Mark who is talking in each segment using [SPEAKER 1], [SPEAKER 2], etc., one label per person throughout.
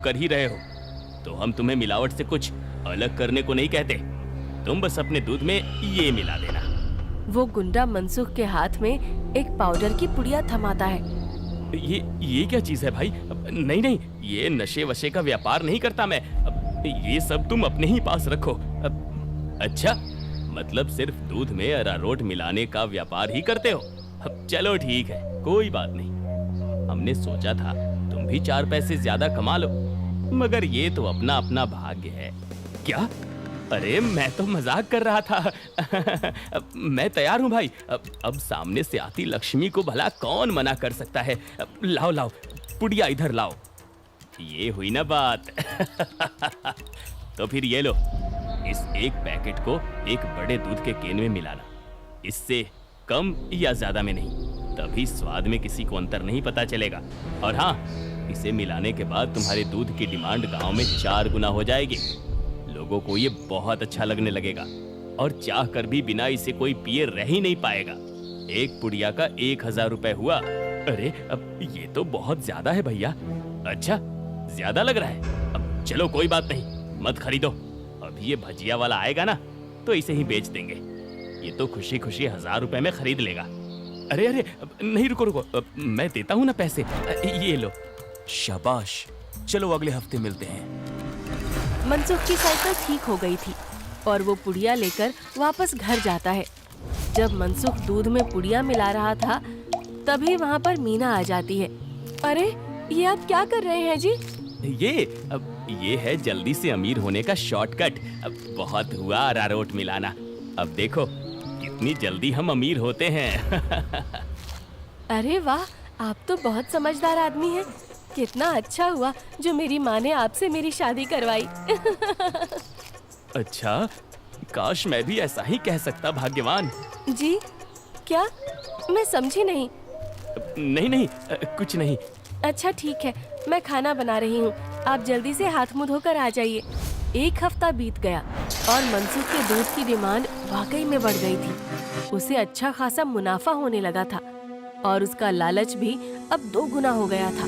[SPEAKER 1] कर ही रहे हो, तो हम तुम्हें मिलावट से कुछ अलग करने को नहीं कहते। तुम बस अपने दूध में ये मिला देना।
[SPEAKER 2] वो गुंडा मनसुख के हाथ में एक पाउडर की पुड़िया थमाता है।
[SPEAKER 1] ये क्या चीज है भाई? नहीं नहीं, ये नशे वशे का व्यापार नहीं करता मैं। ये सब तुम अपने ही पास रखो। अच्छा, मतलब सिर्फ दूध में अरारोट मिलाने का व्यापार ही करते हो? चलो ठीक है, कोई बात नहीं। हमने सोचा था तुम भी 4 पैसे ज्यादा कमा लो, मगर ये तो अपना अपना भाग्य है। क्या? अरे मैं तो मजाक कर रहा था। मैं तैयार हूँ भाई। अब सामने से आती लक्ष्मी को भला कौन मना कर सकता है। लाओ लाओ, पुड़िया इधर लाओ। ये हुई ना बात। तो फिर ये लो, इस एक पैकेट को एक बड़े दूध के केन में मिलाना। इससे कम या ज्यादा में नहीं, तभी स्वाद में किसी को अंतर नहीं पता चलेगा। और हाँ, इसे मिलाने के बाद तुम्हारे दूध की डिमांड गांव में 4 गुना हो जाएगी। लोगों को ये बहुत अच्छा लगने लगेगा और चाह कर भी बिना इसे कोई पिए रह ही नहीं पाएगा। एक पुड़िया का 1000 रुपए हुआ। अरे अब ये तो बहुत ज्यादा है भैया। अच्छा, ज्यादा लग रहा है? अब चलो कोई बात नहीं, मत खरीदो। अभी ये भजिया वाला आएगा ना, तो इसे ही बेच देंगे। ये तो खुशी खुशी 1000 रुपए में खरीद लेगा। अरे अरे नहीं, रुको रुको, मैं देता हूँ ना पैसे। ये लो। शाबाश, चलो अगले हफ्ते मिलते हैं।
[SPEAKER 2] मनसुख की साइकिल ठीक हो गई थी और वो पुड़िया लेकर वापस घर जाता है। जब मनसुख दूध में पुड़िया मिला रहा था, तभी वहाँ पर मीना आ जाती है। अरे ये आप क्या कर रहे हैं जी?
[SPEAKER 1] ये है जल्दी से अमीर होने का शॉर्टकट। अब बहुत हुआ अरारोट मिलाना। अब देखो कितनी जल्दी हम अमीर होते हैं।
[SPEAKER 2] अरे वाह, आप तो बहुत समझदार आदमी हैं। कितना अच्छा हुआ जो मेरी माँ ने आपसे मेरी शादी करवाई।
[SPEAKER 1] अच्छा, काश मैं भी ऐसा ही कह सकता, भाग्यवान।
[SPEAKER 2] जी क्या? मैं समझी नहीं।
[SPEAKER 1] नहीं नहीं, कुछ नहीं।
[SPEAKER 2] अच्छा ठीक है, मैं खाना बना रही हूँ, आप जल्दी से हाथ मुंह धोकर आ जाइए। 1 हफ्ता बीत गया और मनसुख के दूध की डिमांड वाकई में बढ़ गई थी। उसे अच्छा खासा मुनाफा होने लगा था और उसका लालच भी अब 2 गुना हो गया था।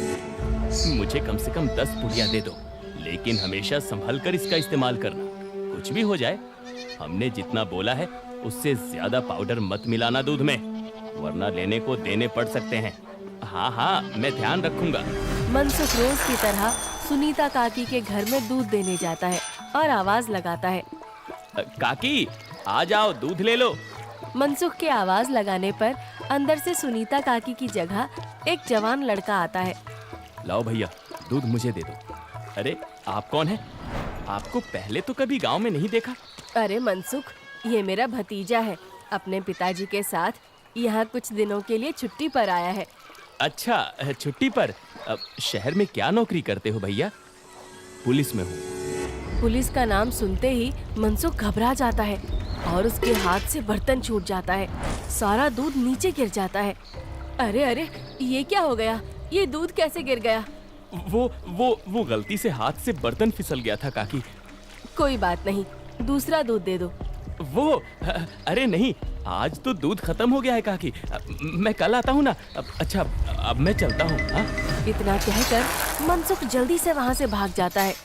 [SPEAKER 1] मुझे कम से कम 10 पुड़िया दे दो, लेकिन हमेशा संभल कर इसका इस्तेमाल करना। कुछ भी हो जाए, हमने जितना बोला है उससे ज्यादा पाउडर मत मिलाना दूध में, वरना लेने को देने पड़ सकते हैं। हाँ हाँ, मैं ध्यान रखूंगा।
[SPEAKER 2] मनसुख रोज की तरह सुनीता काकी के घर में दूध देने जाता है और आवाज लगाता है,
[SPEAKER 1] काकी आ जाओ, दूध ले लो।
[SPEAKER 2] मनसुख के आवाज लगाने पर अंदर से सुनीता काकी की जगह एक जवान लड़का आता है।
[SPEAKER 1] लाओ भैया, दूध मुझे दे दो। अरे आप कौन है? आपको पहले तो कभी गांव में नहीं देखा।
[SPEAKER 2] अरे मनसुख, ये मेरा भतीजा है, अपने पिताजी के साथ यहाँ कुछ दिनों के लिए छुट्टी पर आया है।
[SPEAKER 1] अच्छा, छुट्टी पर? शहर में क्या नौकरी करते हो भैया? पुलिस में हूँ।
[SPEAKER 2] पुलिस का नाम सुनते ही मनसुख घबरा जाता है और उसके हाथ से बर्तन छूट जाता है। सारा दूध नीचे गिर जाता है। अरे अरे, ये क्या हो गया? ये दूध कैसे गिर गया?
[SPEAKER 1] वो गलती से हाथ से बर्तन फिसल गया था काकी।
[SPEAKER 2] कोई बात नहीं, दूसरा दूध दे दो।
[SPEAKER 1] अरे नहीं, आज तो दूध खत्म हो गया है काकी। मैं कल आता हूँ ना। अच्छा, अब मैं चलता हूँ।
[SPEAKER 2] इतना कहकर मनसुख जल्दी से वहाँ से भाग जाता है।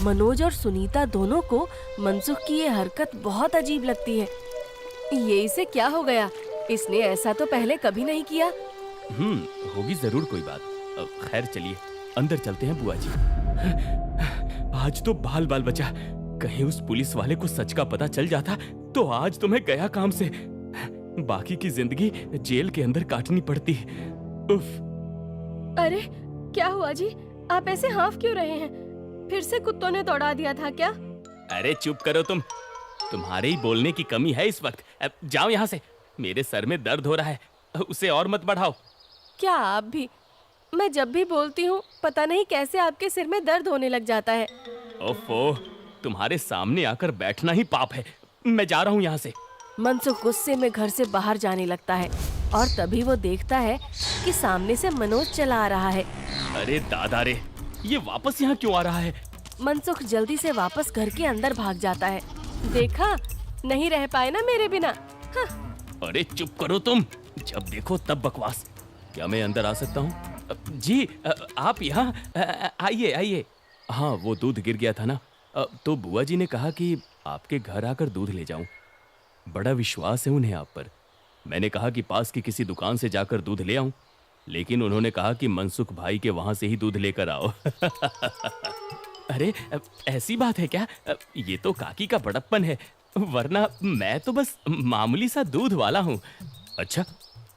[SPEAKER 2] मनोज और सुनीता दोनों को मनसुख की ये हरकत बहुत अजीब लगती है। ये इसे क्या हो गया? इसने ऐसा तो पहले कभी नहीं किया।
[SPEAKER 1] होगी जरूर कोई बात। खैर चलिए, अंदर चलते हैं बुआ जी। आज तो बाल बाल बचा। कहीं उस पुलिस वाले को सच का पता चल जाता तो आज तो मैं गया काम से। बाकी की जिंदगी जेल के अंदर काटनी पड़ती। उफ।
[SPEAKER 2] अरे क्या हुआ जी? आप ऐसे हाँफ क्यों रहे हैं? फिर से कुत्तों ने दौड़ा दिया था क्या?
[SPEAKER 1] अरे चुप करो तुम, तुम्हारे ही बोलने की कमी है इस वक्त। जाओ यहाँ से, मेरे सर में दर्द हो रहा है, उसे और मत बढ़ाओ।
[SPEAKER 2] क्या आप भी? मैं जब भी बोलती हूँ पता नहीं कैसे आपके सिर में दर्द होने लग जाता है।
[SPEAKER 1] ओफो, तुम्हारे सामने आकर बैठना ही पाप है। मैं जा रहा हूँ यहाँ से।
[SPEAKER 2] मनसुख गुस्से में घर से बाहर जाने लगता है और तभी वो देखता है कि सामने से मनोज चला आ रहा है।
[SPEAKER 1] अरे दादा रे, ये वापस यहाँ क्यों आ रहा है?
[SPEAKER 2] मनसुख जल्दी से वापस घर के अंदर भाग जाता है। देखा, नहीं रह पाए ना मेरे बिना। हाँ।
[SPEAKER 1] अरे चुप करो तुम, जब देखो तब बकवास। क्या मैं अंदर आ सकता हूँ? जी आप यहाँ आइए आइए। हाँ, वो दूध गिर गया था ना, तो बुआ जी ने कहा कि आपके घर आकर दूध ले जाऊं। बड़ा विश्वास है उन्हें आप पर। मैंने कहा कि पास की किसी दुकान से जाकर दूध ले आऊं, लेकिन उन्होंने कहा कि मनसुख भाई के वहां से ही दूध लेकर आओ। अरे ऐसी बात है क्या? ये तो काकी का बड़प्पन है, वरना मैं तो बस मामूली सा दूध वाला हूँ। अच्छा,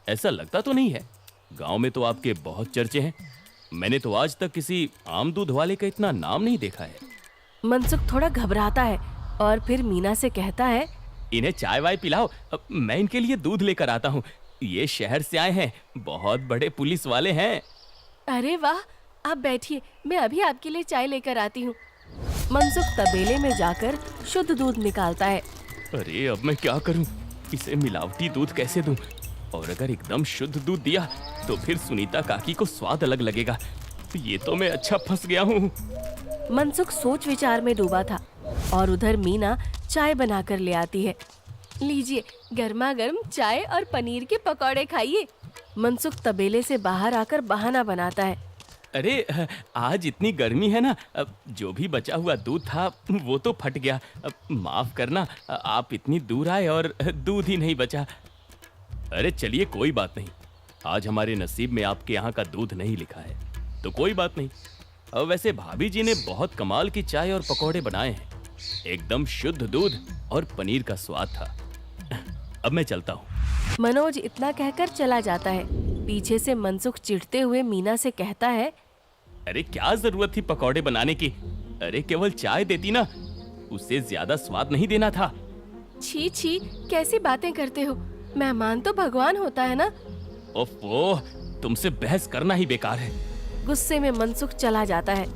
[SPEAKER 1] ऐसा लगता तो नहीं है। गांव में तो आपके बहुत चर्चे हैं। मैंने तो आज तक किसी आम दूध वाले का इतना नाम नहीं देखा है।
[SPEAKER 2] मनसुख थोड़ा घबराता है और फिर मीना से कहता है,
[SPEAKER 1] इन्हें चाय वाय पिलाओ, मैं इनके लिए दूध लेकर आता हूँ। ये शहर से आए हैं, बहुत बड़े पुलिस वाले हैं।
[SPEAKER 2] अरे वाह, आप बैठिए, मैं अभी आपके लिए चाय लेकर आती हूँ। मनसुख तबेले में जाकर शुद्ध दूध निकालता है।
[SPEAKER 1] अरे अब मैं क्या करूं? इसे मिलावटी दूध कैसे दूं? और अगर एकदम शुद्ध दूध दिया तो फिर सुनीता काकी को स्वाद अलग लगेगा। ये तो मैं अच्छा फंस गया हूँ।
[SPEAKER 2] मनसुख सोच विचार में डूबा था और उधर मीना चाय बनाकर ले आती है। लीजिए, गर्मा गर्म चाय और पनीर के पकौड़े खाइए। मनसुख तबेले से बाहर आकर बहाना बनाता है।
[SPEAKER 1] अरे आज इतनी गर्मी है ना, जो भी बचा हुआ दूध था वो तो फट गया। माफ करना, आप इतनी दूर आए और दूध ही नहीं बचा। अरे चलिए, कोई बात नहीं। आज हमारे नसीब में आपके यहाँ का दूध नहीं लिखा है, तो कोई बात नहीं। वैसे भाभी जी ने बहुत कमाल की चाय और पकौड़े बनाए हैं। एकदम शुद्ध दूध और पनीर का स्वाद था। अब मैं चलता हूँ।
[SPEAKER 2] मनोज इतना कहकर चला जाता है। पीछे से मनसुख चिढ़ते हुए मीना से कहता है,
[SPEAKER 1] अरे क्या जरूरत थी पकौड़े बनाने की? अरे केवल चाय देती ना, उससे ज्यादा स्वाद नहीं देना था।
[SPEAKER 2] छी छी, कैसी बातें करते हो? मेहमान तो भगवान होता है ना।
[SPEAKER 1] ओफो, तुमसे बहस करना ही बेकार है।
[SPEAKER 2] गुस्से में मनसुख चला जाता है।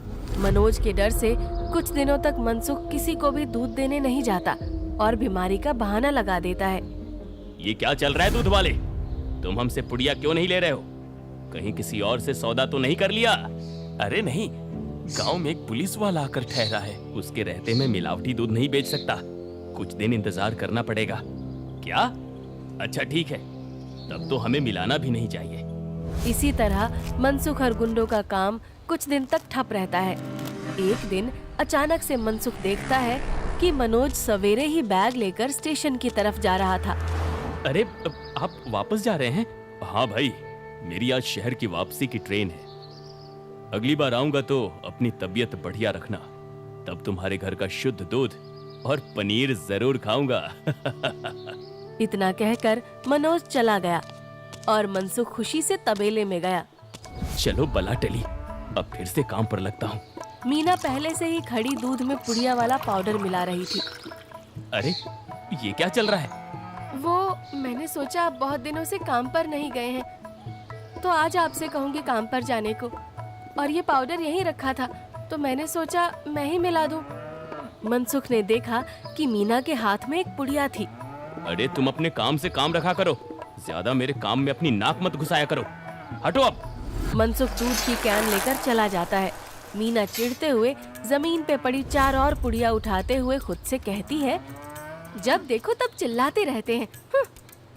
[SPEAKER 2] मनोज के डर से कुछ दिनों तक मनसुख किसी को भी दूध देने नहीं जाता और बीमारी का बहाना लगा देता है।
[SPEAKER 1] ये क्या चल रहा है दूध वाले? तुम हमसे पुड़िया क्यों नहीं ले रहे हो? कहीं किसी और से सौदा तो नहीं कर लिया? अरे नहीं, गांव में एक पुलिस वाला आकर ठहरा है। उसके रहते मैं मिलावटी दूध नहीं बेच सकता। कुछ दिन इंतजार करना पड़ेगा। क्या? अच्छा ठीक है, तब तो हमें मिलाना भी नहीं चाहिए।
[SPEAKER 2] इसी तरह मनसुख और गुंडों का काम कुछ दिन तक ठप रहता है। एक दिन अचानक से मनसुख देखता है कि मनोज सवेरे ही बैग लेकर स्टेशन की तरफ जा रहा था।
[SPEAKER 1] अरे आप वापस जा रहे हैं? हाँ भाई, मेरी आज शहर की वापसी की ट्रेन है। अगली बार आऊंगा तो अपनी तबीयत बढ़िया रखना, तब तुम्हारे घर का शुद्ध दूध और पनीर जरूर खाऊंगा।
[SPEAKER 2] इतना कहकर मनोज चला गया और मनसुख खुशी से तबेले में गया।
[SPEAKER 1] चलो बला टली, अब फिर से काम पर लगता हूँ।
[SPEAKER 2] मीना पहले से ही खड़ी दूध में पुड़िया वाला पाउडर मिला रही थी।
[SPEAKER 1] अरे ये क्या चल रहा है?
[SPEAKER 2] वो मैंने सोचा आप बहुत दिनों से काम पर नहीं गए हैं, तो आज आपसे कहूँगी काम पर जाने को। और ये पाउडर यहीं रखा था, तो मैंने सोचा मैं ही मिला दूं। मनसुख ने देखा कि मीना के हाथ में एक पुड़िया थी।
[SPEAKER 1] अरे तुम अपने काम से काम रखा करो, ज्यादा मेरे काम में अपनी नाक मत घुसाया करो। हटो अब।
[SPEAKER 2] मनसुख दूध की कैन लेकर चला जाता है। मीना चिढ़ते हुए जमीन पे पड़ी 4 और पुड़िया उठाते हुए खुद से कहती है, जब देखो तब चिल्लाते रहते हैं।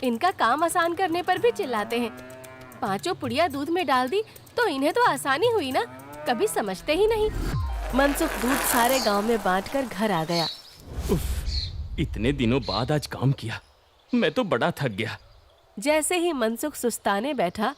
[SPEAKER 2] इनका काम आसान करने पर भी चिल्लाते हैं। 5 पुड़िया दूध में डाल दी तो इन्हें तो आसानी हुई ना, कभी समझते ही नहीं। मनसुख दूध सारे गांव में बांटकर घर आ गया।
[SPEAKER 1] उफ, इतने दिनों बाद आज काम किया, मैं तो बड़ा थक गया।
[SPEAKER 2] जैसे ही मनसुख सुस्ताने बैठा,